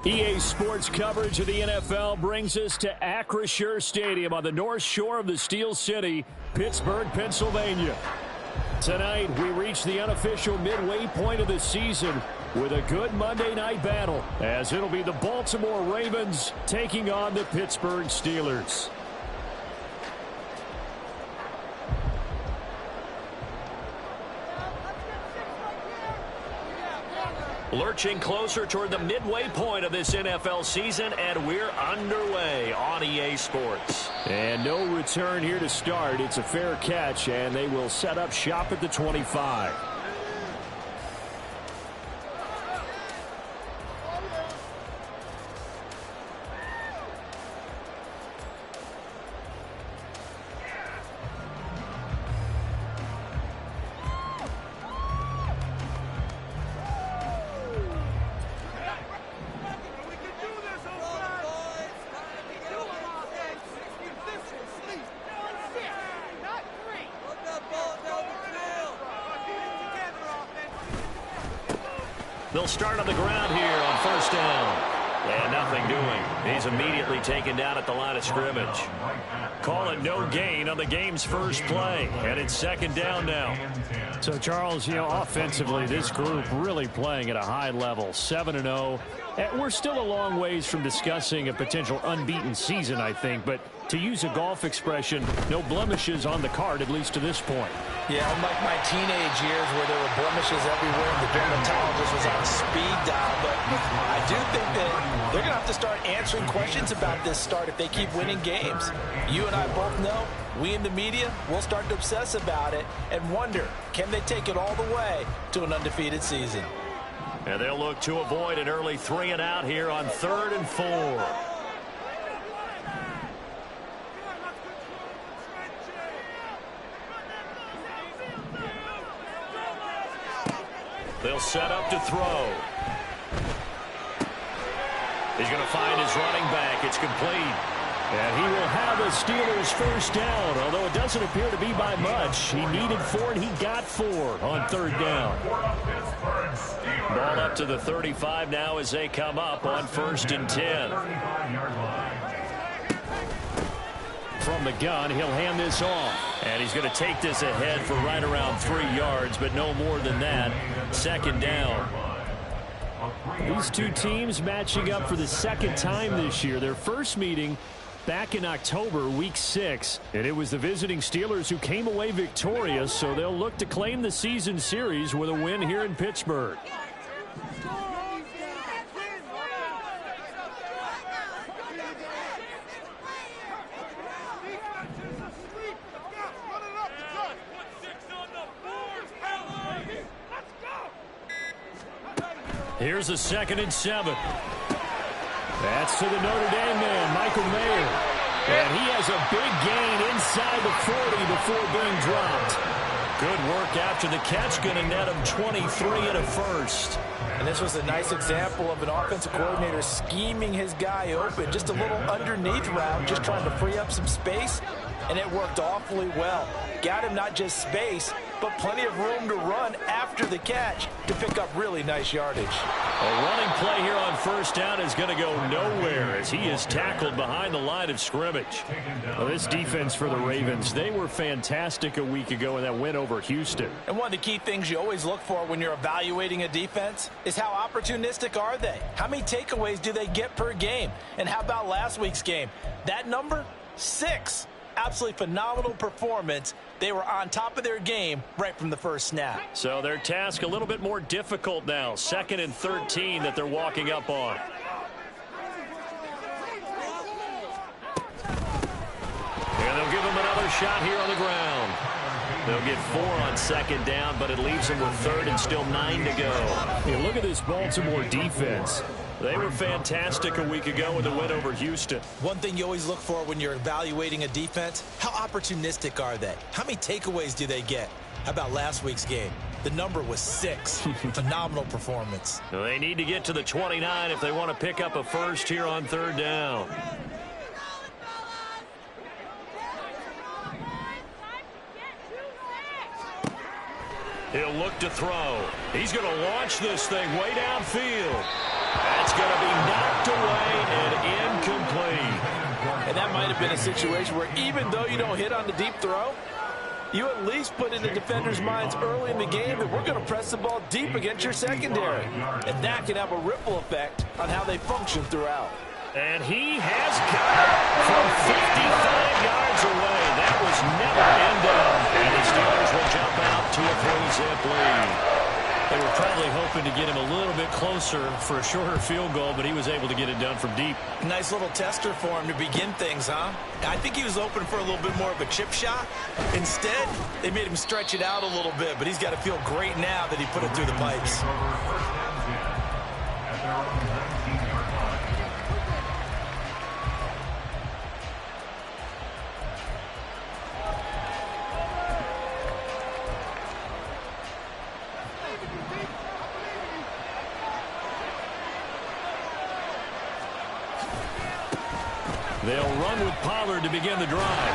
EA Sports coverage of the NFL brings us to Acrisure Stadium on the north shore of the Steel City, Pittsburgh, Pennsylvania. Tonight, we reach the unofficial midway point of the season with a good Monday night battle, as it'll be the Baltimore Ravens taking on the Pittsburgh Steelers. Lurching closer toward the midway point of this NFL season, and we're underway on EA Sports. And no return here to start. It's a fair catch, and they will set up shop at the 25. They'll start on the ground here on first down. And nothing doing. He's immediately taken down at the line of scrimmage. Call it no gain on the game's first play. And it's second down now. So, Charles, offensively, this group really playing at a high level, 7-0. We're still a long ways from discussing a potential unbeaten season, I think. But to use a golf expression, no blemishes on the card, at least to this point. Yeah, unlike my teenage years where there were blemishes everywhere and the dermatologist was on speed dial. But I do think that they're going to have to start answering questions about this start if they keep winning games. You and I both know, we in the media, will start to obsess about it and wonder, can they take it all the way to an undefeated season? And they'll look to avoid an early 3-and-out here on 3rd and 4. They'll set up to throw. He's going to find his running back. It's complete. And he will have a Steelers first down, although it doesn't appear to be by much. He needed 4, and he got 4 on 3rd down. Ball up to the 35 now as they come up on 1st and 10. From the gun, he'll hand this off. And he's going to take this ahead for right around 3 yards, but no more than that. 2nd down. These two teams matching up for the second time this year. Their first meeting back in October, week 6. And it was the visiting Steelers who came away victorious, so they'll look to claim the season series with a win here in Pittsburgh. Here's a 2nd and 7. That's to the Notre Dame man, Michael Mayer. And he has a big gain inside the 40 before being dropped. Good work after the catch, going to net him 23 and a first. And this was a nice example of an offensive coordinator scheming his guy open. Just a little underneath route, just trying to free up some space. And it worked awfully well. Got him not just space, but plenty of room to run after the catch to pick up really nice yardage. A running play here on first down is going to go nowhere as he is tackled behind the line of scrimmage. Well, this defense for the Ravens, they were fantastic a week ago in that win over Houston. And one of the key things you always look for when you're evaluating a defense is how opportunistic are they? How many takeaways do they get per game? And how about last week's game? That number, 6. Absolutely phenomenal performance. They were on top of their game right from the first snap. So their task a little bit more difficult now. 2nd and 13 that they're walking up on. And they'll give him another shot here on the ground. They'll get 4 on 2nd down, but it leaves them with 3rd and still 9 to go. Hey, look at this Baltimore defense. They were fantastic a week ago in the win over Houston. One thing you always look for when you're evaluating a defense, how opportunistic are they? How many takeaways do they get? How about last week's game? The number was 6. Phenomenal performance. They need to get to the 29 if they want to pick up a first here on 3rd down. He'll look to throw. He's going to launch this thing way downfield. That's going to be knocked away and incomplete. And that might have been a situation where even though you don't hit on the deep throw, you at least put in the defender's minds early in the game that we're going to press the ball deep against your secondary. And that can have a ripple effect on how they function throughout. And he has got it from 55 yards away. That was never in doubt. And the Steelers will jump out to a 3-zip lead. They were probably hoping to get him a little bit closer for a shorter field goal, but he was able to get it done from deep. Nice little tester for him to begin things, huh? I think he was open for a little bit more of a chip shot. Instead, they made him stretch it out a little bit, but he's got to feel great now that he put it through the pipes. They'll run with Pollard to begin the drive.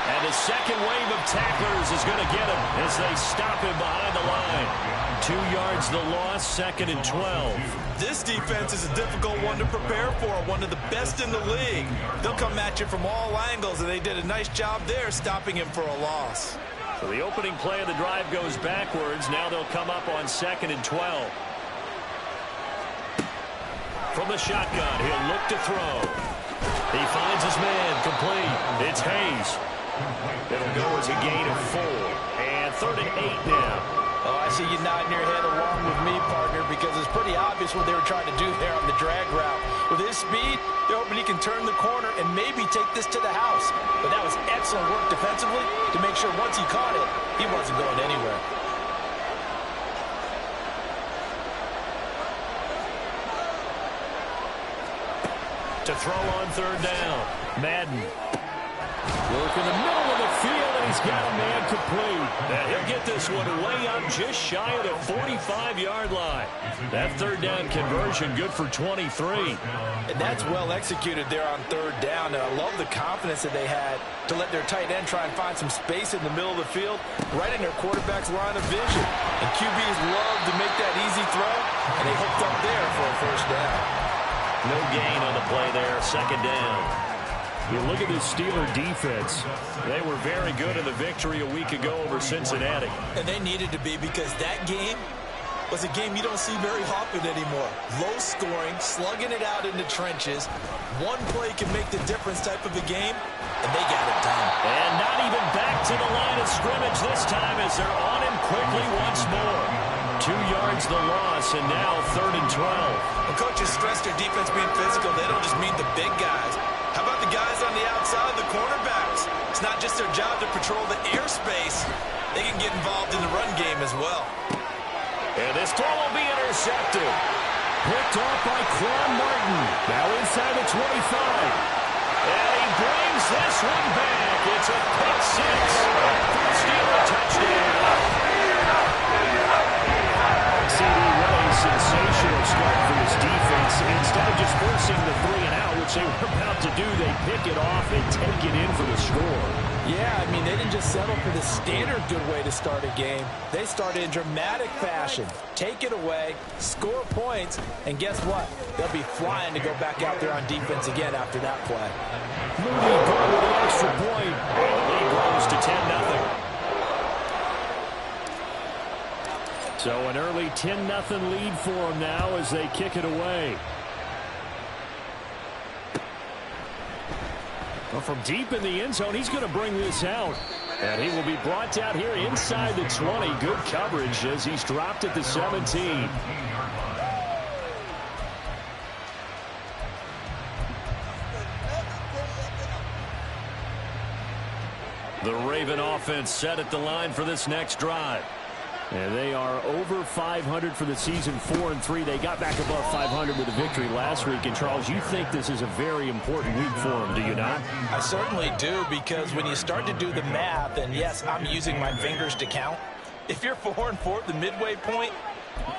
And the second wave of tacklers is going to get him as they stop him behind the line. 2 yards the loss, 2nd and 12. This defense is a difficult one to prepare for, one of the best in the league. They'll come at you from all angles, and they did a nice job there stopping him for a loss. So the opening play of the drive goes backwards. Now they'll come up on 2nd and 12. From the shotgun, he'll look to throw. He finds his man, complete. It's Hayes. It'll go as a gain of 4. And 3rd and 8 now. Oh, I see you nodding your head along with me, partner, because it's pretty obvious what they were trying to do there on the drag route. With his speed, they're hoping he can turn the corner and maybe take this to the house. But that was excellent work defensively to make sure once he caught it, he wasn't going anywhere. To throw on 3rd down. Madden. Work in the middle of the field, and he's got a man complete. And he'll get this one way up just shy of the 45-yard line. That 3rd down conversion good for 23. And that's well executed there on 3rd down. And I love the confidence that they had to let their tight end try and find some space in the middle of the field, right in their quarterback's line of vision. And QBs love to make that easy throw, and they hooked up there for a 1st down. No gain on the play there, 2nd down. You look at this Steeler defense. They were very good in the victory a week ago over Cincinnati. And they needed to be, because that game was a game you don't see very often anymore. Low scoring, slugging it out in the trenches. One play can make the difference type of a game, and they got it done. And not even back to the line of scrimmage this time as they're on him quickly once more. 2 yards the loss, and now 3rd and 12. The coaches stress their defense being physical. They don't just mean the big guys. How about the guys on the outside, the cornerbacks? It's not just their job to patrol the airspace. They can get involved in the run game as well. And this throw will be intercepted. Picked off by Quan Martin. Now inside the 25. And he brings this one back. It's a pick 6. Steeler touchdown. CD, what a sensational start for this defense. Instead of just forcing the 3-and-out, which they were about to do, they pick it off and take it in for the score. Yeah, I mean, they didn't just settle for the standard good way to start a game. They started in dramatic fashion. Take it away, score points, and guess what? They'll be flying to go back out there on defense again after that play. Mooney going with the extra point. And the lead grows to 10-0. So an early 10-0 lead for them now as they kick it away. Well, from deep in the end zone, he's going to bring this out. And he will be brought down here inside the 20. Good coverage as he's dropped at the 17. The Raven offense set at the line for this next drive. And they are over 500 for the season, 4-3. They got back above 500 with a victory last week. And, Charles, you think this is a very important week for them, do you not? I certainly do, because when you start to do the math, and, yes, I'm using my fingers to count. If you're 4-4 at the midway point,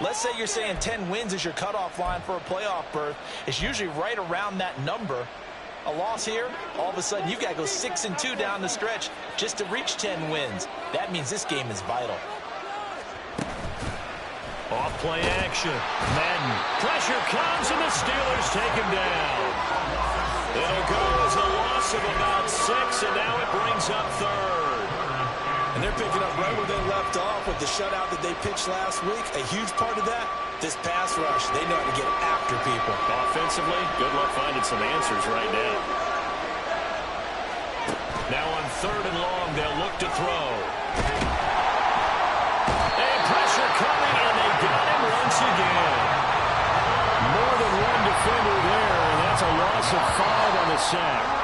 let's say you're saying 10 wins is your cutoff line for a playoff berth. It's usually right around that number. A loss here, all of a sudden you've got to go 6-2 down the stretch just to reach 10 wins. That means this game is vital. Off play action. Madden. Pressure comes, and the Steelers take him down. It'll go as a loss of about 6, and now it brings up third. And they're picking up right where they left off with the shutout that they pitched last week. A huge part of that, this pass rush. They know how to get after people. Offensively, good luck finding some answers right now. Now on 3rd and long, they'll look to throw. And pressure coming, and they got him once again. More than one defender there, and that's a loss of 5 on the sack.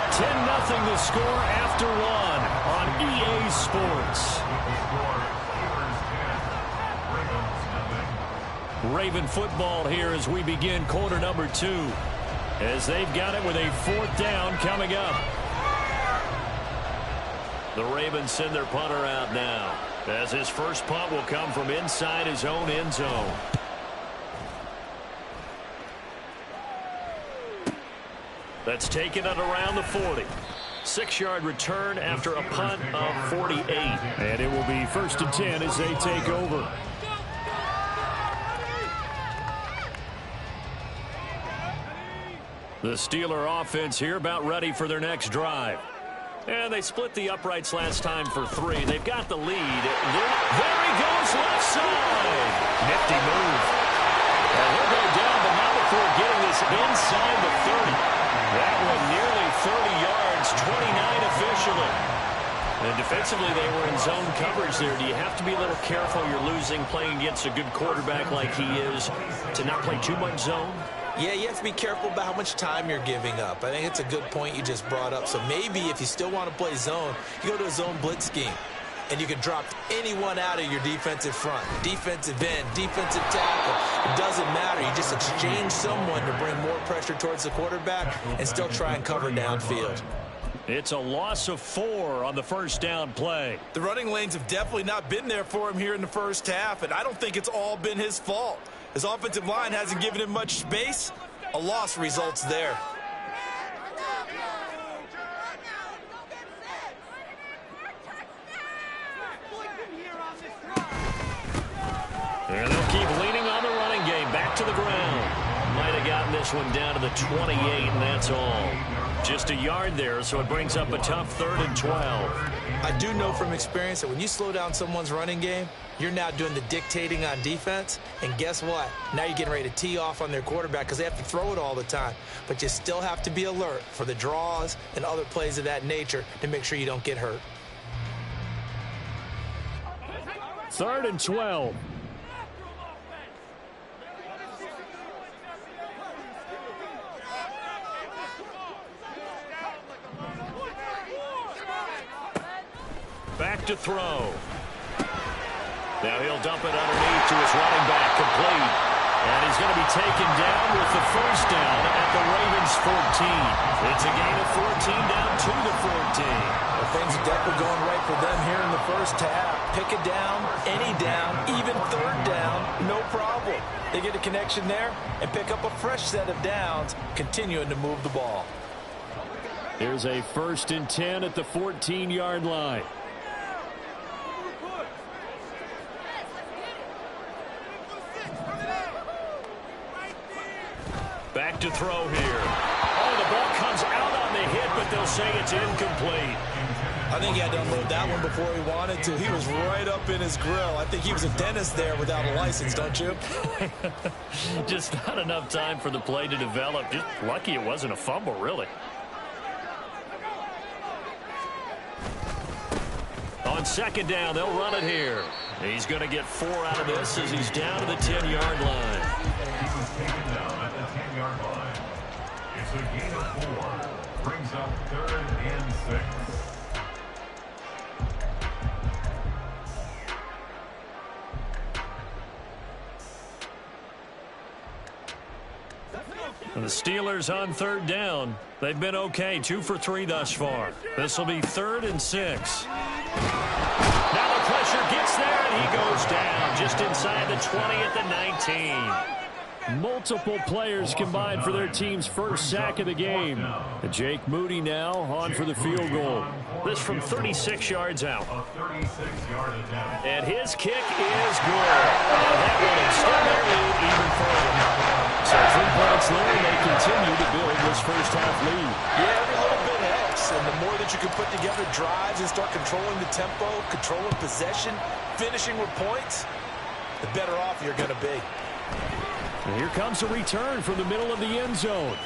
10-0 the score after 1 on EA Sports. Raven football here as we begin quarter number 2. As they've got it with a 4th down coming up. The Ravens send their punter out now, as his first punt will come from inside his own end zone. That's taken at around the 40. 6-yard return after a punt of 48. And it will be 1st and 10 as they take over. The Steeler offense here about ready for their next drive. And they split the uprights last time for 3. They've got the lead. There he goes, left side. Nifty move. And he'll go down, but not before getting this inside the 30. That one nearly 30 yards, 29 officially. And defensively, they were in zone coverage there. Do you have to be a little careful? You're losing, playing against a good quarterback like he is, to not play too much zone? Yeah, you have to be careful about how much time you're giving up. I think it's a good point you just brought up. So maybe if you still want to play zone, you go to a zone blitz scheme. And you can drop anyone out of your defensive front. Defensive end, defensive tackle. It doesn't matter. You just exchange someone to bring more pressure towards the quarterback and still try and cover downfield. It's a loss of 4 on the first down play. The running lanes have definitely not been there for him here in the first half, and I don't think it's all been his fault. His offensive line hasn't given him much space. A loss results there. And they'll keep leaning on the running game. Back to the ground. Might have gotten this one down to the 28, and that's all. Just a yard there, so it brings up a tough 3rd and 12. I do know from experience that when you slow down someone's running game, you're now doing the dictating on defense. And guess what? Now you're getting ready to tee off on their quarterback because they have to throw it all the time. But you still have to be alert for the draws and other plays of that nature to make sure you don't get hurt. 3rd and 12. Back to throw. Now he'll dump it underneath to his running back, complete. And he's going to be taken down with the first down at the Ravens 14. It's a gain of 14 down to the 14. Well, things are definitely going right for them here in the first half. Pick a down, any down, even 3rd down, no problem. They get a connection there and pick up a fresh set of downs, continuing to move the ball. Here's a 1st and 10 at the 14-yard line. Back to throw here. Oh, the ball comes out on the hit, but they'll say it's incomplete. I think he had to unload that one before he wanted to. He was right up in his grill. I think he was a dentist there without a license, don't you? Just not enough time for the play to develop. Just lucky it wasn't a fumble, really. On 2nd down, they'll run it here. He's going to get 4 out of this as he's down to the 10-yard line. It's a gain of 4. Brings up 3rd and 6. And the Steelers on 3rd down. They've been okay, 2 for 3 thus far. This will be 3rd and 6. Now the pressure gets there, and he goes down just inside the 20 at the 19. Multiple players combined for their team's first sack of the game. And Jake Moody now on for the field goal. This from 36 yards out. And his kick is good. And that one extend their lead even further. So 3 points there, and they continue to build this first half lead. Yeah, every little bit helps. And the more that you can put together drives and start controlling the tempo, controlling possession, finishing with points, the better off you're going to be. And here comes a return from the middle of the end zone.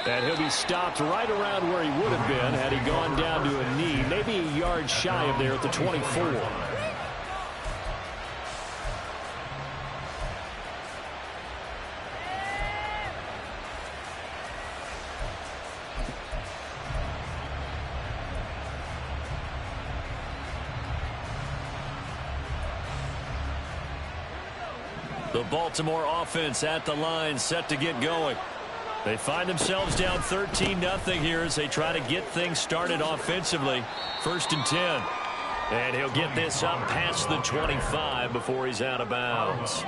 And he'll be stopped right around where he would have been had he gone down to a knee, maybe a yard shy of there at the 24. The Baltimore offense at the line, set to get going. They find themselves down 13-0 here as they try to get things started offensively. 1st and 10. And he'll get this up past the 25 before he's out of bounds.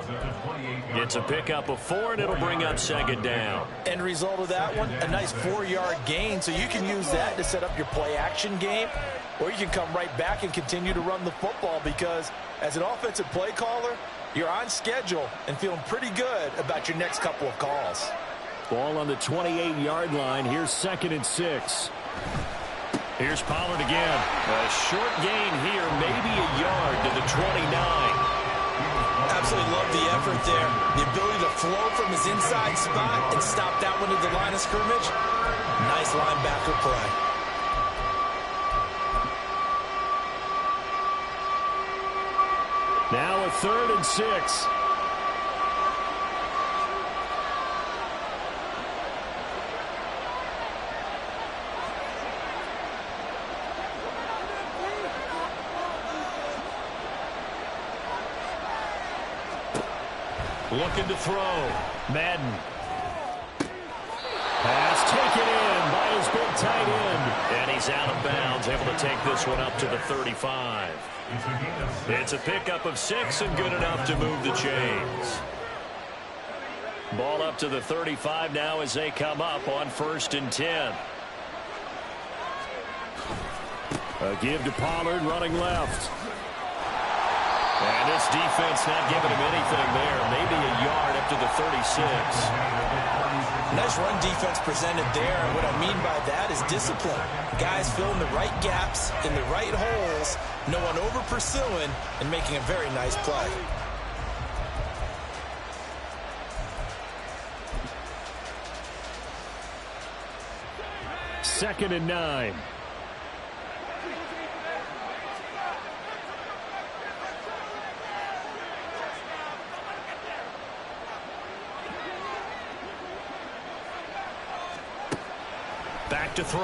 Gets a pickup of 4, and it'll bring up 2nd down. End result of that one, a nice 4-yard gain, so you can use that to set up your play-action game, or you can come right back and continue to run the football because as an offensive play caller, you're on schedule and feeling pretty good about your next couple of calls. Ball on the 28-yard line. Here's 2nd and 6. Here's Pollard again. A short gain here, maybe a yard to the 29. Absolutely love the effort there. The ability to flow from his inside spot and stop that one at the line of scrimmage. Nice linebacker play. Now a 3rd and 6. Looking to throw. Madden. Pass taken in by his big tight end. And he's out of bounds, able to take this one up to the 35. It's a pickup of 6 and good enough to move the chains. Ball up to the 35 now as they come up on 1st and 10. A give to Pollard running left. And this defense not giving him anything there. Maybe a yard up to the 36. Nice run defense presented there. And what I mean by that is discipline. Guys filling the right gaps in the right holes. No one over pursuing and making a very nice play. Second and 9. Back to throw.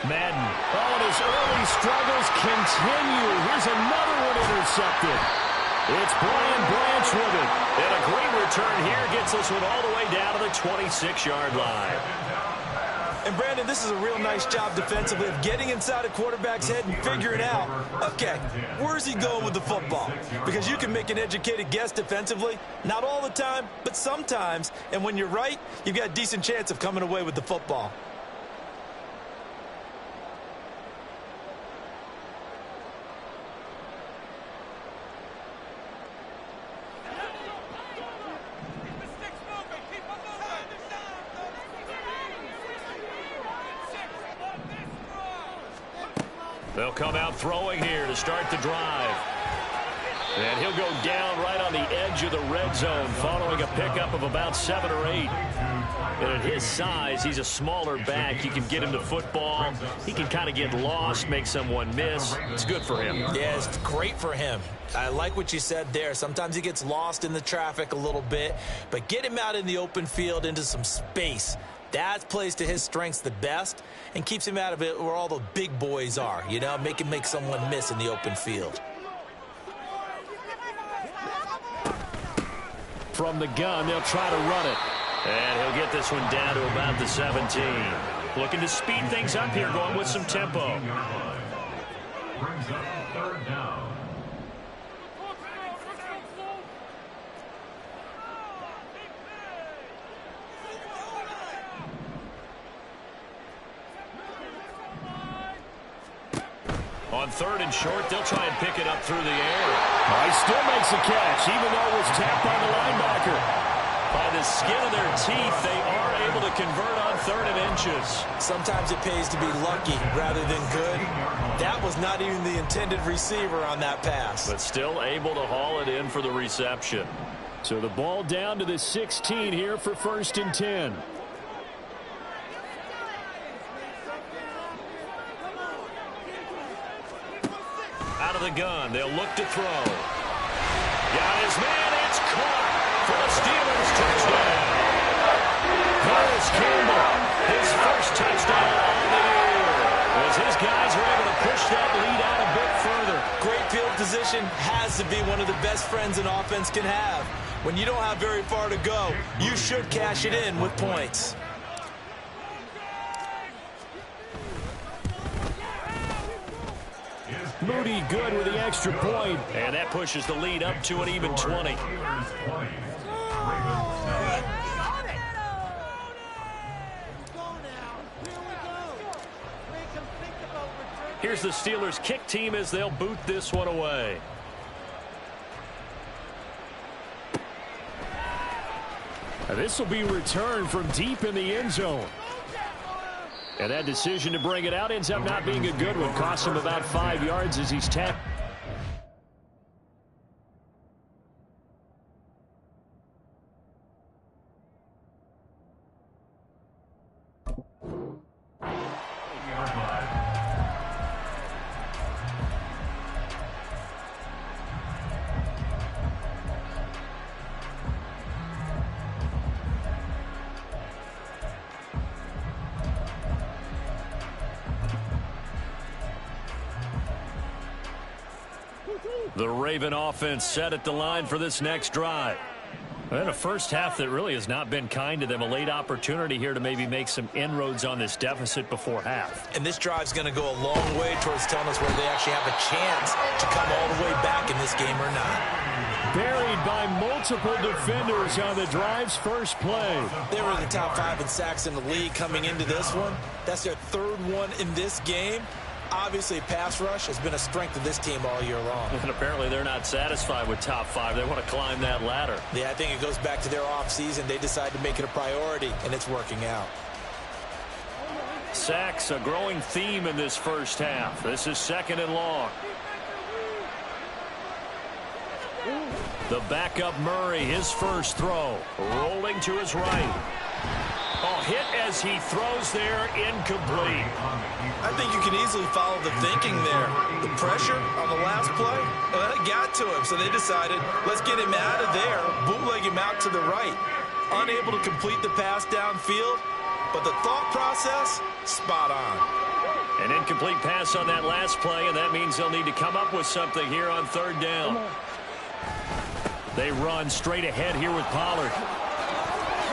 Madden. Oh, and his early struggles continue. Here's another one intercepted. It's Brian Branch with it. And a great return here gets this one all the way down to the 26-yard line. And, Brandon, this is a real nice job defensively of getting inside a quarterback's head and figuring out, okay, where's he going with the football? Because you can make an educated guess defensively. Not all the time, but sometimes. And when you're right, you've got a decent chance of coming away with the football. They'll come out throwing here to start the drive. And he'll go down right on the edge of the red zone following a pickup of about 7 or 8. And at his size, he's a smaller back. You can get him to football. He can kind of get lost, make someone miss. It's good for him. Yeah, it's great for him. I like what you said there. Sometimes he gets lost in the traffic a little bit. But get him out in the open field into some space. That plays to his strengths the best and keeps him out of it where all the big boys are, you know, make someone miss in the open field. From the gun, they'll try to run it. And he'll get this one down to about the 17. Looking to speed things up here, going with some tempo. Brings up 3rd down. third and short. They'll try and pick it up through the air. He still makes a catch, even though it was tapped by the linebacker. By the skin of their teeth, they are able to convert on 3rd and inches. Sometimes it pays to be lucky rather than good. That was not even the intended receiver on that pass. But still able to haul it in for the reception. So the ball down to the 16 here for 1st and 10. Out of the gun, they'll look to throw. Got his man, it's caught for the Steelers touchdown. Here's Campbell, his first touchdown on the year. As his guys are able to push that lead out a bit further. Great field position has to be one of the best friends an offense can have. When you don't have very far to go, you should cash it in with points. Moody good with the extra point. And that pushes the lead up to an even 20. Here's the Steelers kick team as they'll boot this one away. This will be returned from deep in the end zone. And that decision to bring it out ends up not being a good one. Costs him about 5 yards as he's tapped. The Raven offense set at the line for this next drive. And a first half that really has not been kind to them. A late opportunity here to maybe make some inroads on this deficit before half. And this drive's going to go a long way towards telling us whether they actually have a chance to come all the way back in this game or not. Buried by multiple defenders on the drive's first play. They were in the top 5 in sacks in the league coming into this one. That's their 3rd one in this game. Obviously, pass rush has been a strength of this team all year long. And apparently they're not satisfied with top 5. They want to climb that ladder. Yeah, I think it goes back to their offseason. They decided to make it a priority, and it's working out. Sacks, a growing theme in this first half. This is 2nd and long. The backup Murray, his first throw. Rolling to his right. Oh, hit as he throws there, incomplete. I think you can easily follow the thinking there. The pressure on the last play, well, it got to him, so they decided, let's get him out of there, bootleg him out to the right. Unable to complete the pass downfield, but the thought process, spot on. An incomplete pass on that last play, and that means they'll need to come up with something here on 3rd down. They run straight ahead here with Pollard.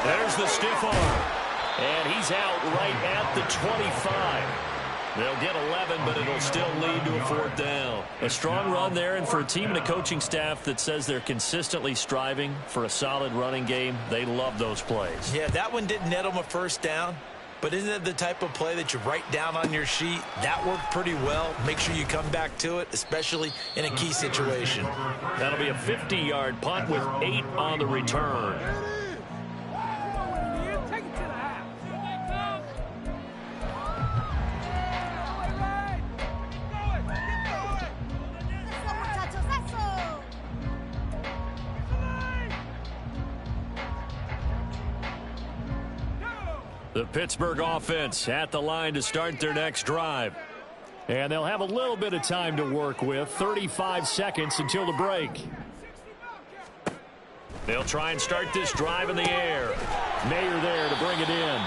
There's the stiff arm. And he's out right at the 25. They'll get 11, but it'll still lead to a 4th down. A strong run there, and for a team and a coaching staff that says they're consistently striving for a solid running game, they love those plays. Yeah, that one didn't net them a first down, but isn't it the type of play that you write down on your sheet? That worked pretty well. Make sure you come back to it, especially in a key situation. That'll be a 50-yard punt with 8 on the return. The Pittsburgh offense at the line to start their next drive. And they'll have a little bit of time to work with. 35 seconds until the break. They'll try and start this drive in the air. Mayer there to bring it in.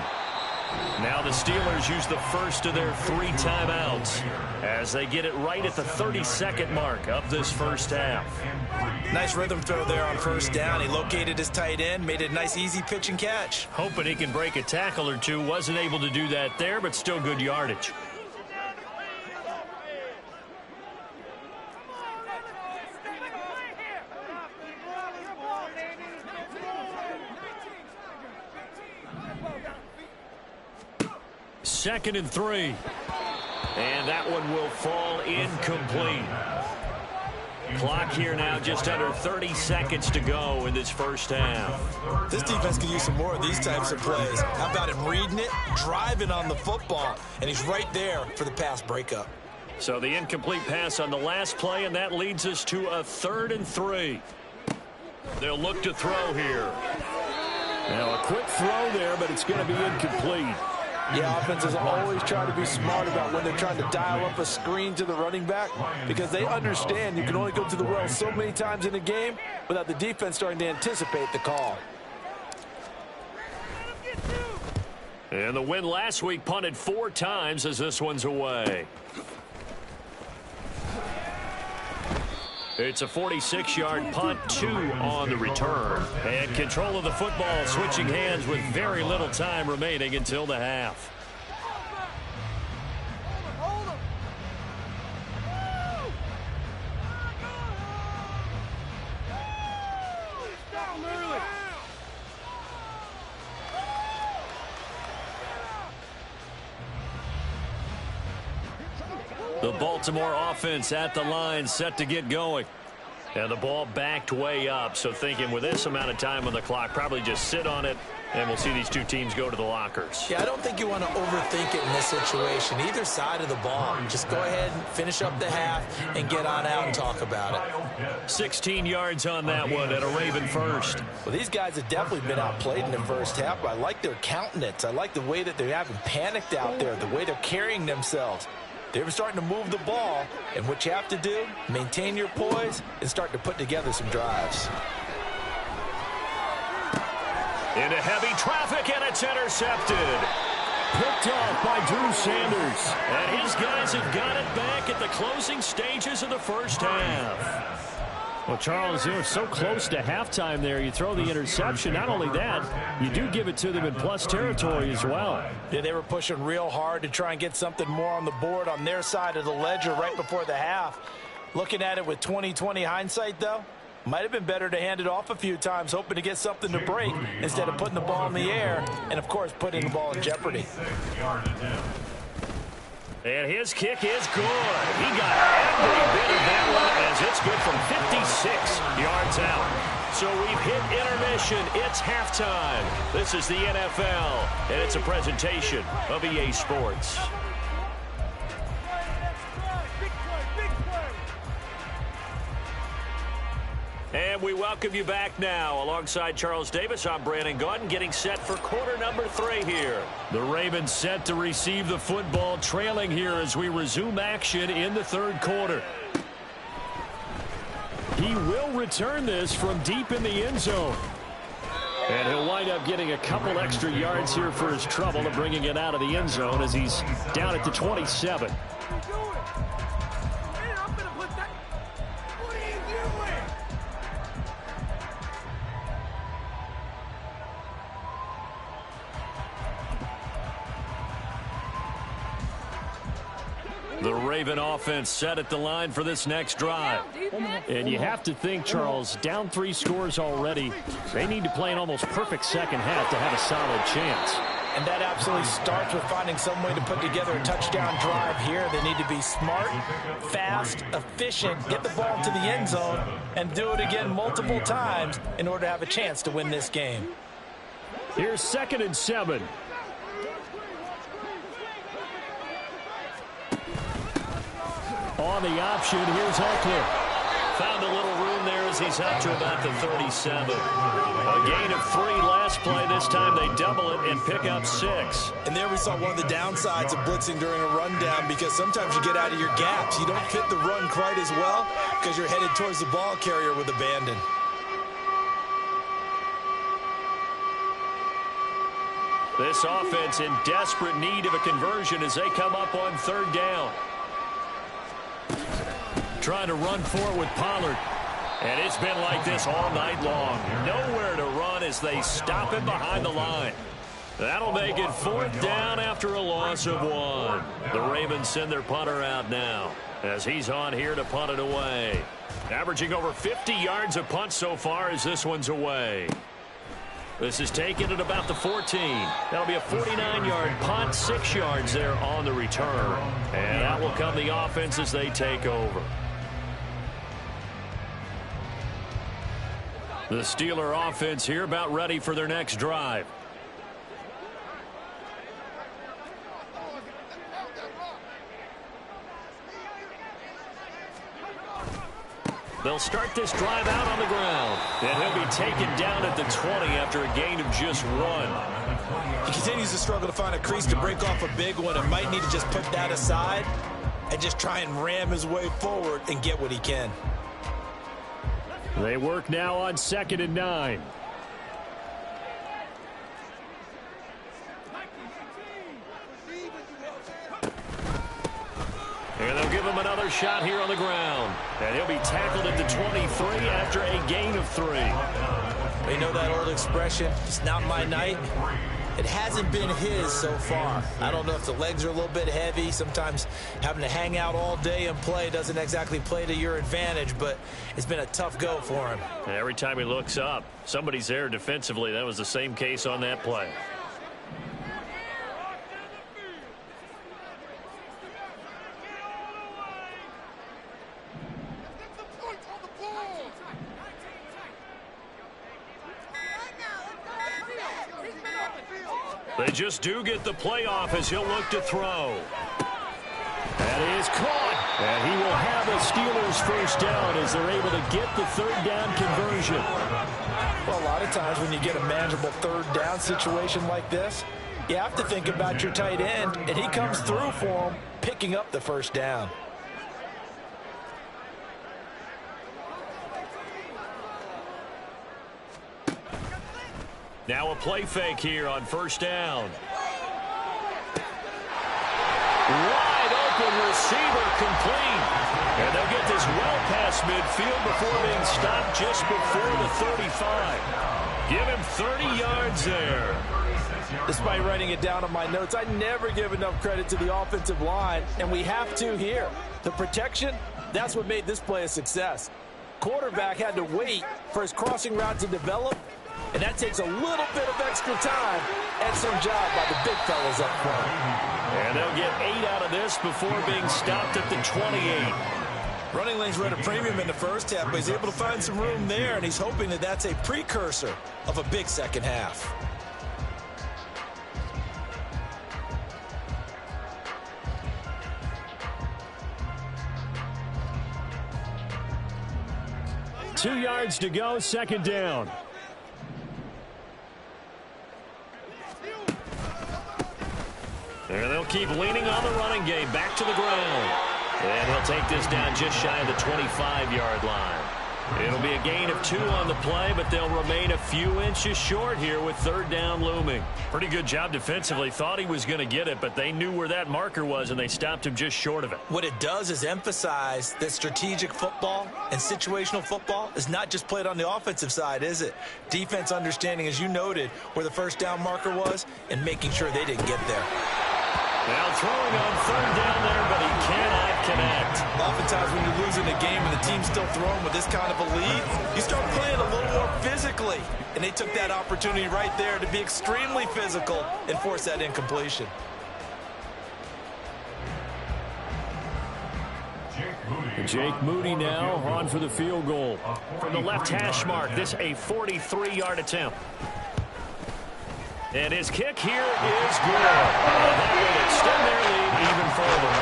Now the Steelers use the first of their 3 timeouts as they get it right at the 32nd mark of this first half. Nice rhythm throw there on 1st down. He located his tight end, made it a nice easy pitch and catch. Hoping he can break a tackle or two. Wasn't able to do that there, but still good yardage. Second and 3. And that one will fall incomplete. Clock here now, just under 30 seconds to go in this first half. This defense could use some more of these types of plays. How about him reading it, driving on the football, and he's right there for the pass breakup. So the incomplete pass on the last play, and that leads us to a 3rd and 3. They'll look to throw here. Now a quick throw there, but it's going to be incomplete. Yeah, offenses always try to be smart about when they're trying to dial up a screen to the running back because they understand you can only go to the well so many times in a game without the defense starting to anticipate the call. And the win last week punted 4 times as this one's away. It's a 46-yard punt, 2 on the return. And control of the football switching hands with very little time remaining until the half. The Baltimore offense at the line, set to get going. And the ball backed way up, so thinking with this amount of time on the clock, probably just sit on it, and we'll see these two teams go to the lockers. Yeah, I don't think you want to overthink it in this situation. Either side of the ball, just go ahead and finish up the half and get on out and talk about it. 16 yards on that one and a Raven first. Well, these guys have definitely been outplayed in the first half, but I like their countenance. I like the way that they haven't panicked out there, the way they're carrying themselves. They're starting to move the ball, and what you have to do, maintain your poise and start to put together some drives. Into heavy traffic, and it's intercepted. Picked off by Drew Sanders. And his guys have got it back at the closing stages of the first half. Well, Charles, they were so close to halftime there. You throw the interception. Not only that, you do give it to them in plus territory as well. Yeah, they were pushing real hard to try and get something more on the board on their side of the ledger right before the half. Looking at it with 20/20 hindsight, though, might have been better to hand it off a few times, hoping to get something to break instead of putting the ball in the air and, of course, putting the ball in jeopardy. And his kick is good. He got every bit of that one as it's good from 56 yards out. So we've hit intermission. It's halftime. This is the NFL, and it's a presentation of EA Sports. And we welcome you back now. Alongside Charles Davis, I'm Brandon Gaudin, getting set for quarter number 3 here. The Ravens set to receive the football, trailing here as we resume action in the third quarter. He will return this from deep in the end zone. And he'll wind up getting a couple extra yards here for his trouble of bringing it out of the end zone as he's down at the 27. The Raven offense set at the line for this next drive. And you have to think, Charles, down 3 scores already. They need to play an almost perfect second half to have a solid chance. And that absolutely starts with finding some way to put together a touchdown drive here. They need to be smart, fast, efficient, get the ball to the end zone, and do it again multiple times in order to have a chance to win this game. Here's 2nd and 7. On the option, here's Oakland. Found a little room there as he's up to about the 37. A gain of 3 last play. This time they double it and pick up 6. And there we saw one of the downsides of blitzing during a rundown, because sometimes you get out of your gaps. You don't fit the run quite as well because you're headed towards the ball carrier with abandon. This offense in desperate need of a conversion as they come up on 3rd down. Trying to run for it with Pollard. And it's been like this all night long. Nowhere to run as they stop him behind the line. That'll make it 4th down after a loss of 1. The Ravens send their punter out now as he's on here to punt it away. Averaging over 50 yards a punt so far as this one's away. This is taken at about the 14. That'll be a 49-yard punt, 6 yards there on the return. And that will come the offense as they take over. The Steeler offense here about ready for their next drive. They'll start this drive out on the ground. And he'll be taken down at the 20 after a gain of just 1. He continues to struggle to find a crease to break off a big one and might need to just put that aside and just try and ram his way forward and get what he can. They work now on 2nd and 9. And they'll give him another shot here on the ground. And he'll be tackled at the 23 after a gain of 3. You know that old expression, it's not my night. It hasn't been his so far. I don't know if the legs are a little bit heavy. Sometimes having to hang out all day and play doesn't exactly play to your advantage, but it's been a tough go for him. And every time he looks up, somebody's there defensively. That was the same case on that play. They just do get the playoff as he'll look to throw. That is caught. And he will have a Steelers first down as they're able to get the 3rd down conversion. Well, a lot of times when you get a manageable 3rd down situation like this, you have to think about your tight end, and he comes through for him, picking up the 1st down. Now a play fake here on 1st down. Wide open receiver complete. And they'll get this well past midfield before being stopped just before the 35. Give him 30 yards there. Despite writing it down on my notes, I never give enough credit to the offensive line, and we have to here. The protection, that's what made this play a success. Quarterback had to wait for his crossing route to develop, and that takes a little bit of extra time. Excellent job by the big fellas up front. And they'll get 8 out of this before being stopped at the 28. Running lanes were at a premium in the first half, but he's able to find some room there, and he's hoping that that's a precursor of a big second half. Two yards to go, 2nd down. And they'll keep leaning on the running game. Back to the ground. And he'll take this down just shy of the 25-yard line. It'll be a gain of 2 on the play, but they'll remain a few inches short here with 3rd down looming. Pretty good job defensively. Thought he was going to get it, but they knew where that marker was, and they stopped him just short of it. What it does is emphasize that strategic football and situational football is not just played on the offensive side, is it? Defense understanding, as you noted, where the 1st down marker was and making sure they didn't get there. Now throwing on 3rd down there, but he cannot connect. Oftentimes when you're losing a game and the team's still throwing with this kind of a lead, you start playing a little more physically. And they took that opportunity right there to be extremely physical and force that incompletion. Jake Moody now on for the field goal. From the left hash mark, this a 43-yard attempt. And his kick here is good. And that will extend their lead even further.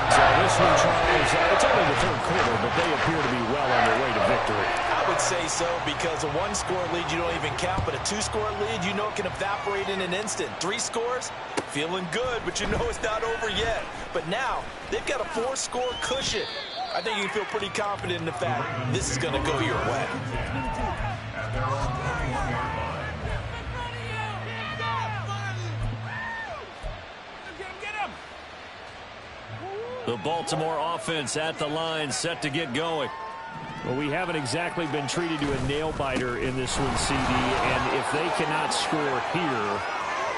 So this one, Charles, it's only the 3rd quarter, but they appear to be well on their way to victory. I would say so, because a 1-score lead you don't even count, but a 2-score lead you know it can evaporate in an instant. 3 scores, feeling good, but you know it's not over yet. But now, they've got a 4-score cushion. I think you can feel pretty confident in the fact this is going to go your way. The Baltimore offense at the line, set to get going. Well, we haven't exactly been treated to a nail-biter in this one, CD, and if they cannot score here,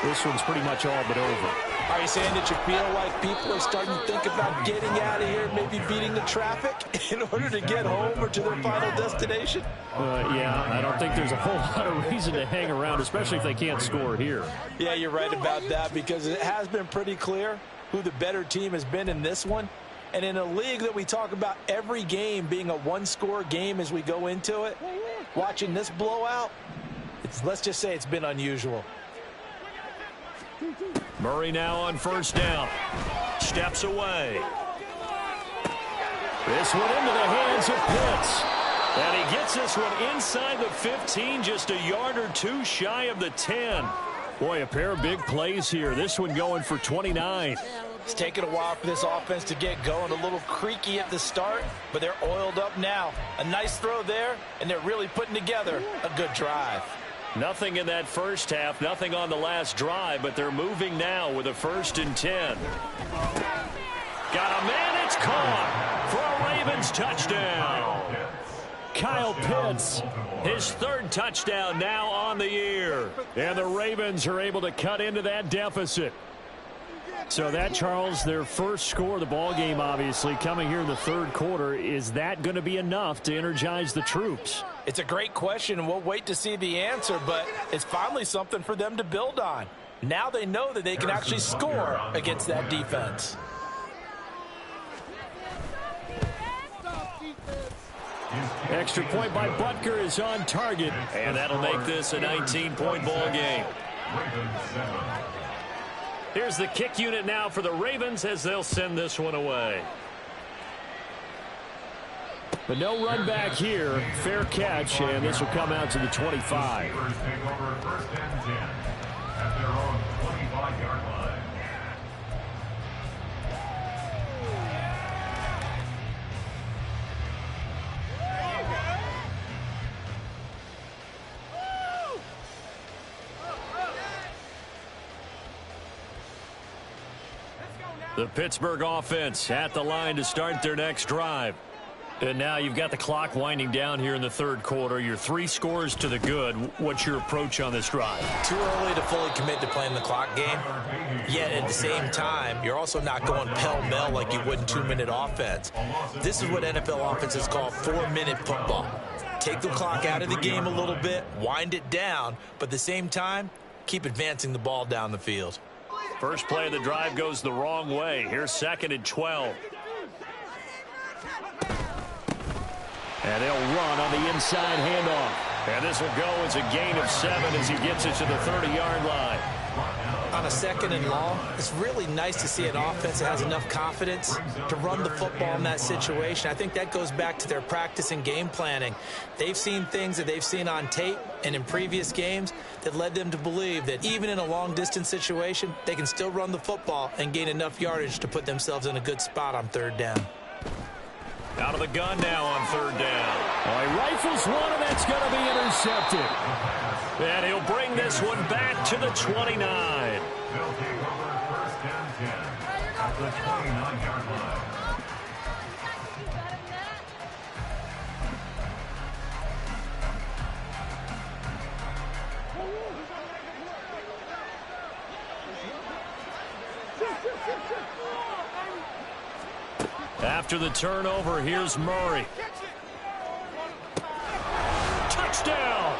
this one's pretty much all but over. Are you saying that you feel like people are starting to think about getting out of here, maybe beating the traffic in order to get home or to their final destination? Yeah, I don't think there's a whole lot of reason to hang around, especially if they can't score here. Yeah, you're right about that, because it has been pretty clear who the better team has been in this one. And in a league that we talk about every game being a one-score game as we go into it, watching this blowout, let's just say it's been unusual. Murray now on first down. Steps away. This one into the hands of Pitts. And he gets this one inside the 15, just a yard or two shy of the 10. Boy, a pair of big plays here. This one going for 29. It's taken a while for this offense to get going. A little creaky at the start, but they're oiled up now. A nice throw there, and they're really putting together a good drive. Nothing in that first half, nothing on the last drive, but they're moving now with a 1st and 10. Got a man, it's caught for a Ravens touchdown. Kyle Pitts, his 3rd touchdown now on the year. And the Ravens are able to cut into that deficit. So that, Charles, their first score of the ball game, obviously, coming here in the 3rd quarter. Is that going to be enough to energize the troops? It's a great question, and we'll wait to see the answer, but it's finally something for them to build on. Now they know that they can actually score against that defense. Extra point by Butker is on target. And that'll make this a 19-point ball game. Here's the kick unit now for the Ravens as they'll send this one away. But no run back here. Fair catch, and this will come out to the 25. The Pittsburgh offense at the line to start their next drive. And now you've got the clock winding down here in the 3rd quarter. Your 3 scores to the good. What's your approach on this drive? Too early to fully commit to playing the clock game. Yet at the same time, you're also not going pell-mell like you would in 2-minute offense. This is what NFL offenses call 4-minute football. Take the clock out of the game a little bit, wind it down, but at the same time, keep advancing the ball down the field. First play of the drive goes the wrong way. Here's 2nd and 12. And they'll run on the inside handoff. And this will go as a gain of 7 as he gets it to the 30-yard line. On a 2nd and long, it's really nice to see an offense that has enough confidence to run the football in that situation. I think that goes back to their practice and game planning. They've seen things that they've seen on tape and in previous games that led them to believe that even in a long-distance situation, they can still run the football and gain enough yardage to put themselves in a good spot on 3rd down. Out of the gun now on 3rd down. Oh, he rifles one, and that's going to be intercepted. And he'll bring this one back to the 29. They'll take over 1st and 10 at the 29-yard line. After the turnover, here's Murray. Touchdown!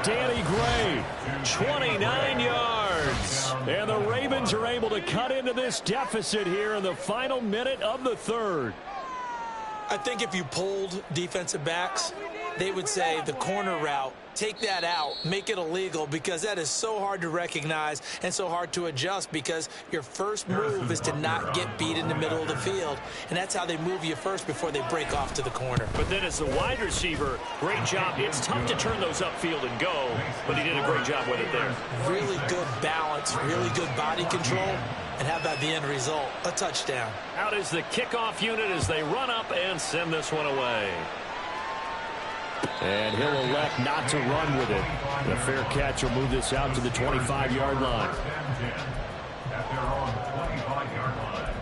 Danny Gray, 29 yards. and the Ravens are able to cut into this deficit here in the final minute of the 3rd. I think if you polled defensive backs, they would say the corner route, take that out, make it illegal, because that is so hard to recognize and so hard to adjust, because your first move is to not get beat in the middle of the field, and that's how they move you first before they break off to the corner. But then as the wide receiver, great job. It's tough to turn those upfield and go, but he did a great job with it there. Really good balance, really good body control, and how about the end result? A touchdown. Out is the kickoff unit as they run up and send this one away. And he'll elect not to run with it. The fair catch will move this out to the 25-yard line. At their own 25-yard line.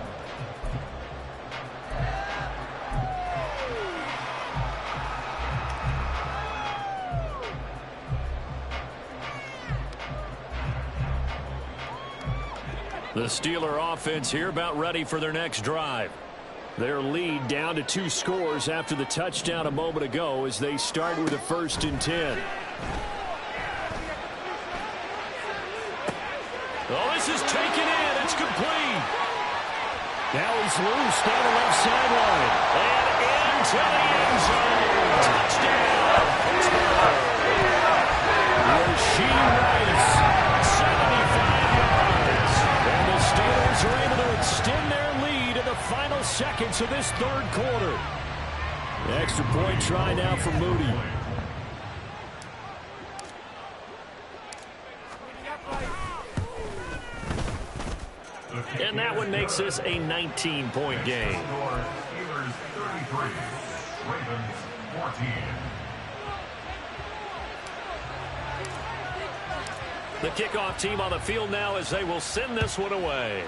The Steeler offense here about ready for their next drive. Their lead down to 2 scores after the touchdown a moment ago as they start with a 1st and 10. Oh, this is taken in. It's complete. Now he's loose down the left sideline. And into the end zone. Touchdown, Pittsburgh. Rasheed Rice. 75 yards. And the Steelers are able to extend their lead in the final seconds of this 3rd quarter. The extra point try now for Moody. And that one makes this a 19-point game. Steelers 33, Ravens 14. The kickoff team on the field now as they will send this one away.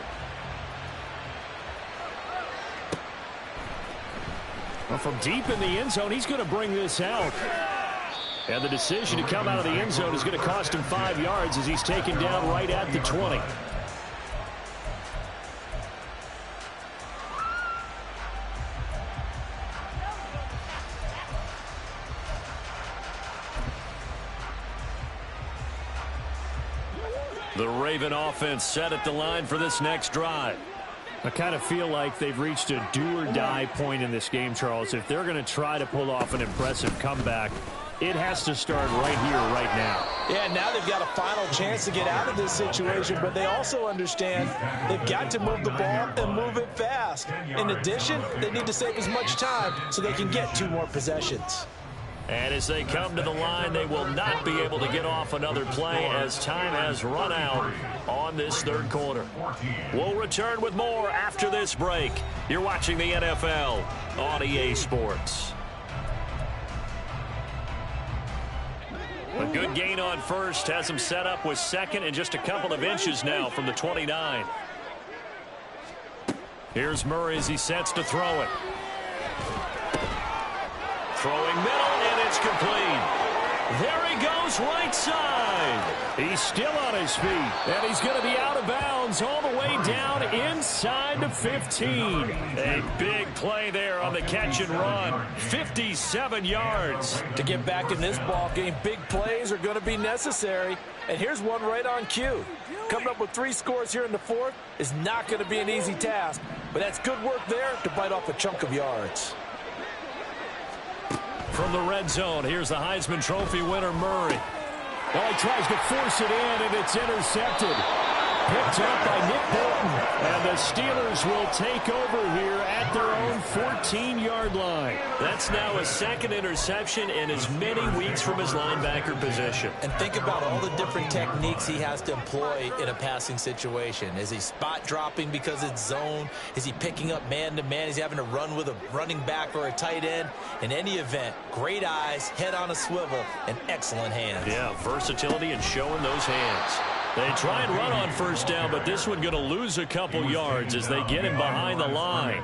Well, from deep in the end zone, he's going to bring this out. And the decision to come out of the end zone is going to cost him 5 yards as he's taken down right at the 20. The Raven offense set at the line for this next drive. I kind of feel like they've reached a do-or-die point in this game, Charles. If they're going to try to pull off an impressive comeback, it has to start right here, right now. Yeah, now they've got a final chance to get out of this situation, but they also understand they've got to move the ball and move it fast. In addition, they need to save as much time so they can get 2 more possessions. And as they come to the line, they will not be able to get off another play as time has run out on this 3rd quarter. We'll return with more after this break. You're watching the NFL on EA Sports. A good gain on first has him set up with 2nd and just a couple of inches now from the 29. Here's Murray as he sets to throw it. Throwing middle, and it's complete. There he goes, right side. He's still on his feet, and he's going to be out of bounds all the way down inside the 15. A big play there on the catch and run. 57 yards. To get back in this ball game, big plays are going to be necessary. And here's one right on cue. Coming up with 3 scores here in the 4th is not going to be an easy task, but that's good work there to bite off a chunk of yards. From the red zone, here's the Heisman Trophy winner, Murray. Well, he tries to force it in, and it's intercepted. Picked up by Nick Bolton. And the Steelers will take over here at their own 14-yard line. That's now a 2nd interception in as many weeks from his linebacker position. And think about all the different techniques he has to employ in a passing situation. Is he spot dropping because it's zone? Is he picking up man-to-man? Is he having to run with a running back or a tight end? In any event, great eyes, head on a swivel, and excellent hands. Yeah, versatility and showing those hands. They try and run on 1st down, but this one going to lose a couple yards as they get him behind the line.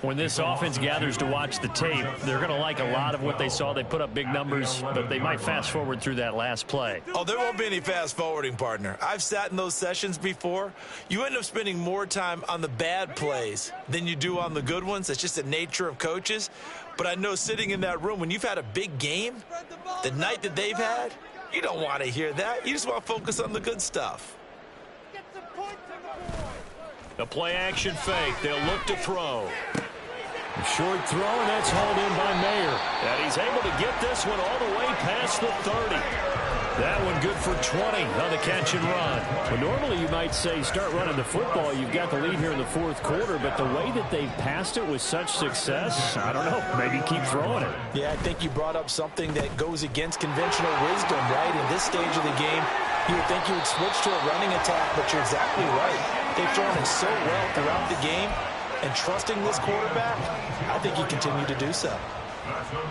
When this offense gathers to watch the tape, they're going to like a lot of what they saw. They put up big numbers, but they might fast forward through that last play. Oh, there won't be any fast forwarding, partner. I've sat in those sessions before. You end up spending more time on the bad plays than you do on the good ones. That's just the nature of coaches. But I know sitting in that room, when you've had a big game, the night that they've had, you don't want to hear that. You just want to focus on the good stuff. A play-action fake. They'll look to throw. A short throw, and that's hauled in by Mayer. And he's able to get this one all the way past the 30. That one good for 20 on the catch and run. Well, normally you might say start running the football. You've got the lead here in the 4th quarter, but the way that they've passed it with such success, I don't know, maybe keep throwing it. Yeah, I think you brought up something that goes against conventional wisdom, right? In this stage of the game, you would think you would switch to a running attack, but you're exactly right. They've thrown it so well throughout the game, and trusting this quarterback, I think you continue to do so.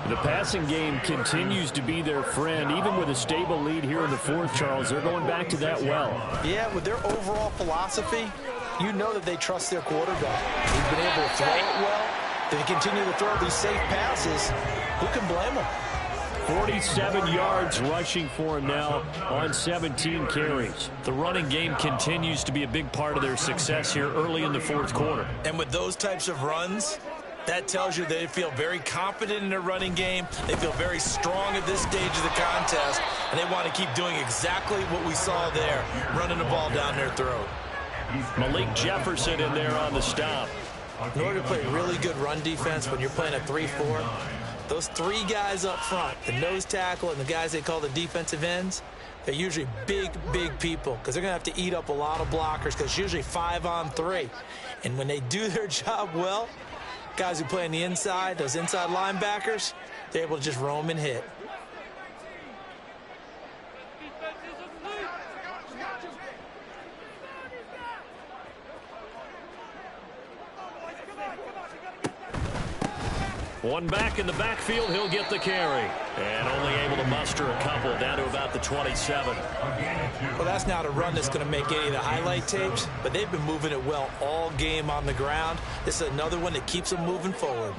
The passing game continues to be their friend. Even with a stable lead here in the 4th, Charles, they're going back to that well. Yeah, with their overall philosophy, you know that they trust their quarterback. He's been able to throw it well. They continue to throw these safe passes. Who can blame them? 47 yards rushing for him now on 17 carries. The running game continues to be a big part of their success here early in the fourth quarter. And with those types of runs, that tells you they feel very confident in their running game. They feel very strong at this stage of the contest, and they want to keep doing exactly what we saw there, running the ball down their throat. Malik Jefferson in there on the stop. In order to play really good run defense when you're playing a 3-4, those three guys up front, the nose tackle and the guys they call the defensive ends, they're usually big, big people because they're going to have to eat up a lot of blockers because it's usually 5-on-3. And when they do their job well, guys who play on the inside, those inside linebackers, they're able to just roam and hit. One back in the backfield, he'll get the carry. And only able to muster a couple down to about the 27. Well, that's not a run that's going to make any of the highlight tapes, but they've been moving it well all game on the ground. This is another one that keeps them moving forward.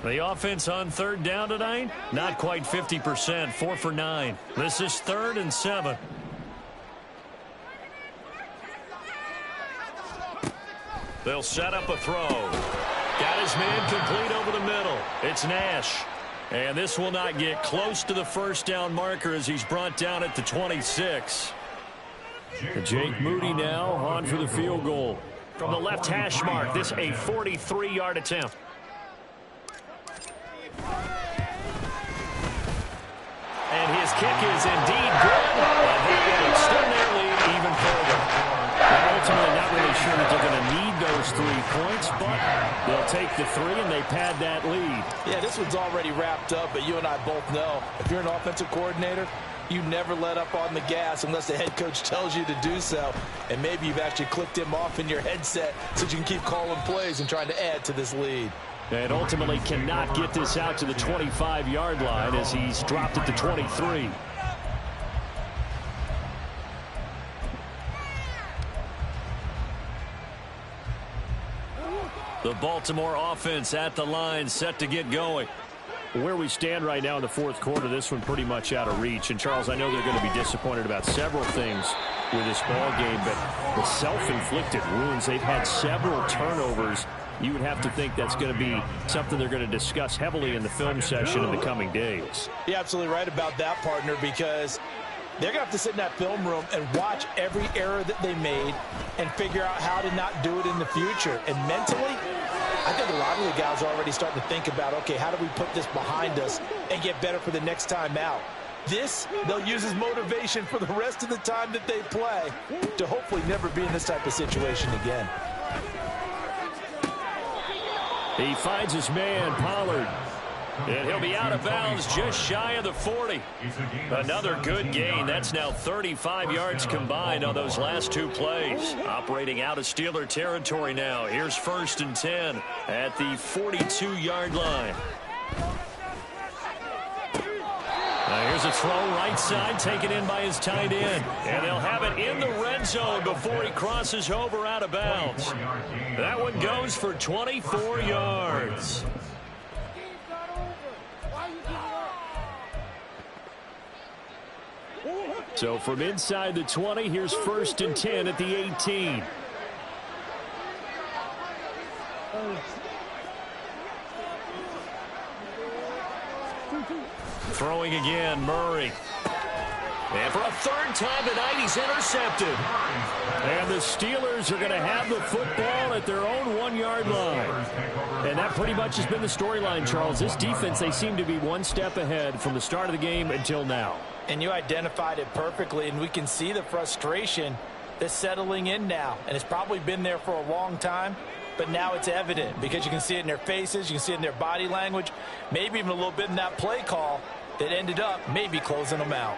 The offense on third down tonight, not quite 50%, 4 for 9. This is 3rd and 7. They'll set up a throw. Got his man complete over the middle. It's Nash. And this will not get close to the first down marker as he's brought down at the 26. Jake Moody now on for the field goal. From the left hash mark, this a 43-yard attempt. And his kick is indeed good. And they will extend their lead even further. And ultimately not really sure that they're going to need those 3 points, but they'll take the 3 and they pad that lead. Yeah, this one's already wrapped up, but you and I both know if you're an offensive coordinator, you never let up on the gas unless the head coach tells you to do so. And maybe you've actually clicked him off in your headset so you can keep calling plays and trying to add to this lead. And ultimately cannot get this out to the 25-yard line as he's dropped at the 23. The Baltimore offense at the line, set to get going. Where we stand right now in the fourth quarter, this one pretty much out of reach. And, Charles, I know they're going to be disappointed about several things with this ball game, but the self-inflicted wounds, they've had several turnovers. You would have to think that's going to be something they're going to discuss heavily in the film session in the coming days. You're absolutely right about that, partner, because they're going to have to sit in that film room and watch every error that they made and figure out how to not do it in the future. And mentally, I think a lot of the guys are already starting to think about, okay, how do we put this behind us and get better for the next time out? This, they'll use as motivation for the rest of the time that they play to hopefully never be in this type of situation again. He finds his man, Pollard. And he'll be out of bounds just shy of the 40. Another good gain. That's now 35 yards combined on those last 2 plays. Operating out of Steeler territory now. Here's 1st and 10 at the 42-yard line. Now here's a throw right side, taken in by his tight end. And they'll have it in the red zone before he crosses over out of bounds. That one goes for 24 yards. So from inside the 20, here's 1st and 10 at the 18. Throwing again, Murray. And for a 3rd time tonight, he's intercepted. And the Steelers are going to have the football at their own 1-yard line. And that pretty much has been the storyline, Charles. This defense, they seem to be one step ahead from the start of the game until now. And you identified it perfectly, and we can see the frustration that's settling in now. And it's probably been there for a long time, but now it's evident because you can see it in their faces, you can see it in their body language, maybe even a little bit in that play call that ended up maybe closing them out.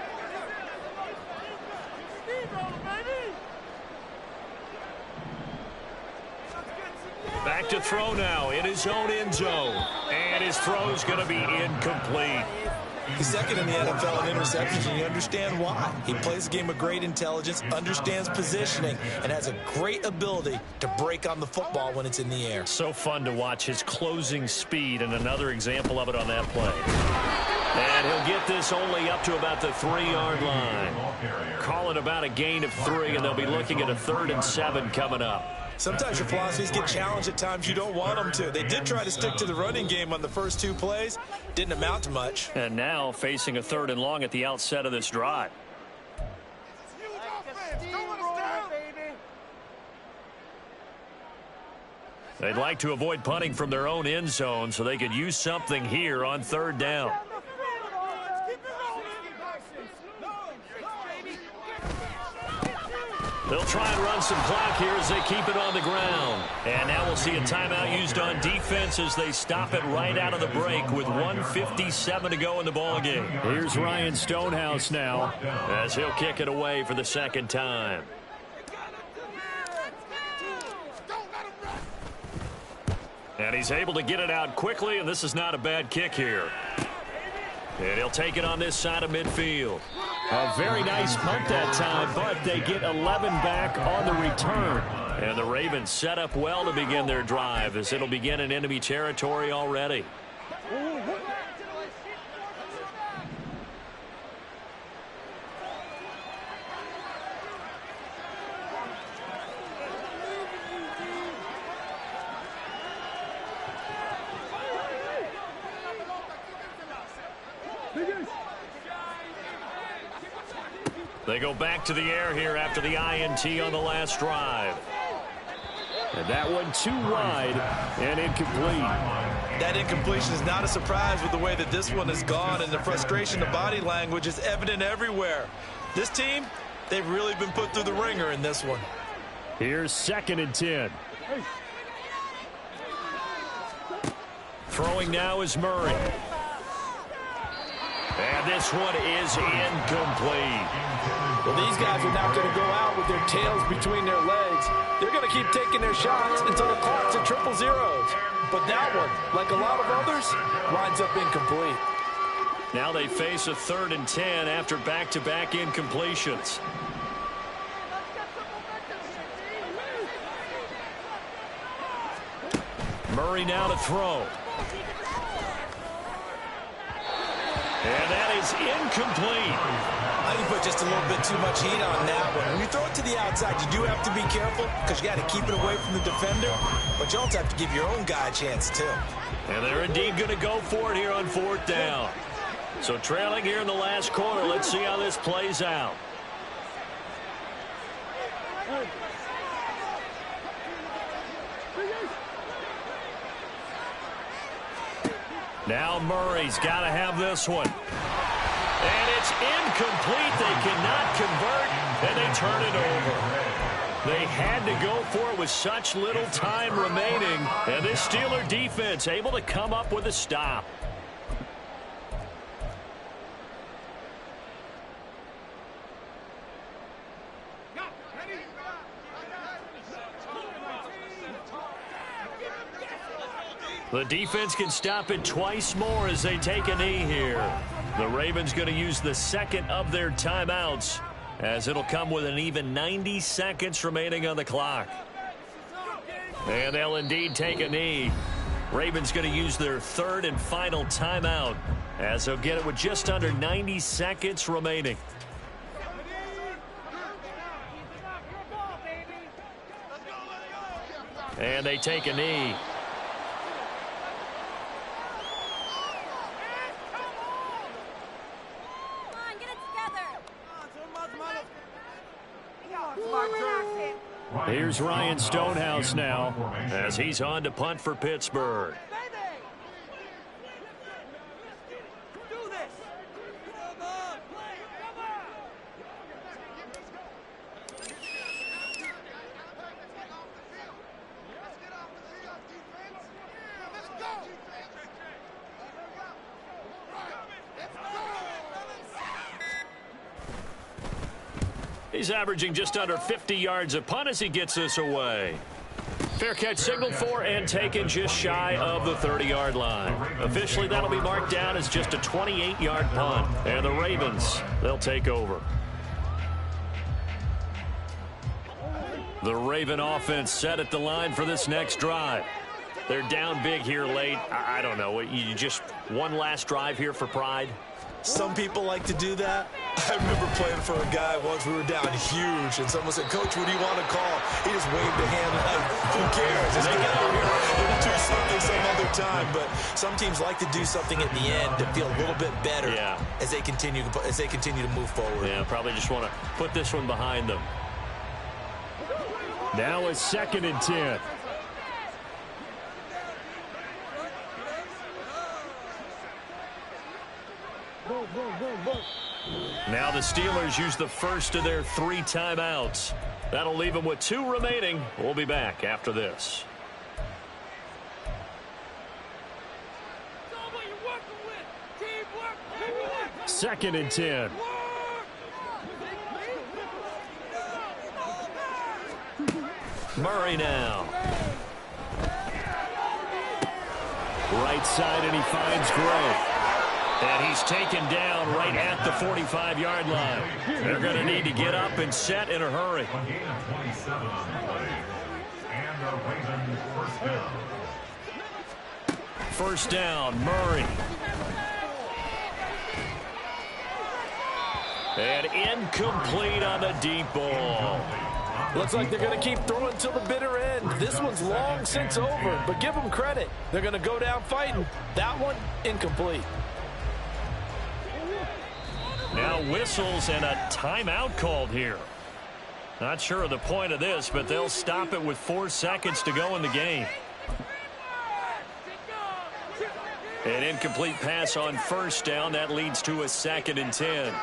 Back to throw now in his own end zone. And his throw's going to be incomplete. He's second in the NFL in interceptions, and you understand why. He plays a game of great intelligence, understands positioning, and has a great ability to break on the football when it's in the air. So fun to watch his closing speed, and another example of it on that play. And he'll get this only up to about the 3-yard line. Call it about a gain of 3, and they'll be looking at a 3rd and 7 coming up. Sometimes your philosophies get challenged at times you don't want them to. They did try to stick to the running game on the first 2 plays. Didn't amount to much. And now facing a 3rd and long at the outset of this drive. They'd like to avoid punting from their own end zone so they could use something here on 3rd down. They'll try and run some clock here as they keep it on the ground. And now we'll see a timeout used on defense as they stop it right out of the break with 1:57 to go in the ballgame. Here's Ryan Stonehouse now as he'll kick it away for the 2nd time. And he's able to get it out quickly, and this is not a bad kick here. And he'll take it on this side of midfield. A very nice punt that time, but they get 11 back on the return. And the Ravens set up well to begin their drive as it'll begin in enemy territory already. They go back to the air here after the INT on the last drive. And that one too wide and incomplete. That incompletion is not a surprise with the way that this one has gone, and the frustration, the body language is evident everywhere. This team, they've really been put through the ringer in this one. Here's 2nd and 10. Throwing now is Murray. And this one is incomplete. Well, these guys are now going to go out with their tails between their legs. They're going to keep taking their shots until the clock's at 000. But that one, like a lot of others, winds up incomplete. Now they face a 3rd and 10 after back-to-back incompletions. Murray now to throw. And that is incomplete. I think you put just a little bit too much heat on that one. When you throw it to the outside, you do have to be careful because you got to keep it away from the defender. But you also have to give your own guy a chance, too. And they're indeed going to go for it here on 4th down. So trailing here in the last quarter, let's see how this plays out. Now Murray's got to have this one. And it's incomplete. They cannot convert, and they turn it over. They had to go for it with such little time remaining, and this Steeler defense able to come up with a stop. The defense can stop it twice more as they take a knee here. The Ravens going to use the 2nd of their timeouts as it'll come with an even 90 seconds remaining on the clock. And they'll indeed take a knee. Ravens going to use their 3rd and final timeout as they'll get it with just under 90 seconds remaining. And they take a knee. Here's Ryan Stonehouse now as he's on to punt for Pittsburgh. He's averaging just under 50 yards a punt as he gets this away. Fair catch signaled for and taken just shy of the 30-yard line. Officially, that'll be marked down as just a 28-yard punt. And the Ravens, they'll take over. The Raven offense set at the line for this next drive. They're down big here late. I don't know. You just one last drive here for pride? Some people like to do that. I remember playing for a guy once. We were down huge, and someone said, "Coach, what do you want to call?" He just waved a hand like, who cares? Just get out here and do something some other time. But some teams like to do something at the end to feel a little bit better as they continue to move forward. Yeah, probably just want to put this one behind them. Now it's 2nd and 10. Now the Steelers use the first of their 3 timeouts. That'll leave them with 2 remaining. We'll be back after this. Second and 10. Murray now. Right side, and he finds Gray. And he's taken down right at the 45-yard line. They're going to need to get up and set in a hurry. A gain of 27 on the play. And the Ravens first down. First down, Murray. And incomplete on the deep ball. Looks like they're going to keep throwing until the bitter end. This one's long since over, but give them credit. They're going to go down fighting. That one, incomplete. Now whistles and a timeout called here. Not sure of the point of this, but they'll stop it with 4 seconds to go in the game. An incomplete pass on first down. That leads to a 2nd and 10.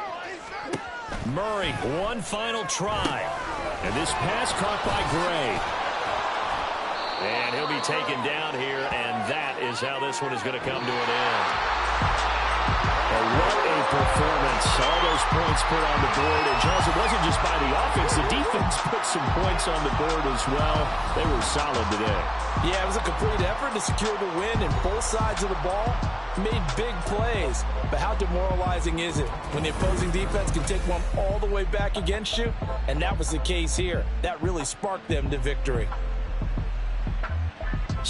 Murray, one final try. And this pass caught by Gray. And he'll be taken down here, and that is how this one is going to come to an end. And what a performance. All those points put on the board. And, Charles, it wasn't just by the offense. The defense put some points on the board as well. They were solid today. Yeah, it was a complete effort to secure the win, and both sides of the ball made big plays. But how demoralizing is it when the opposing defense can take one all the way back against you? And that was the case here. That really sparked them to victory.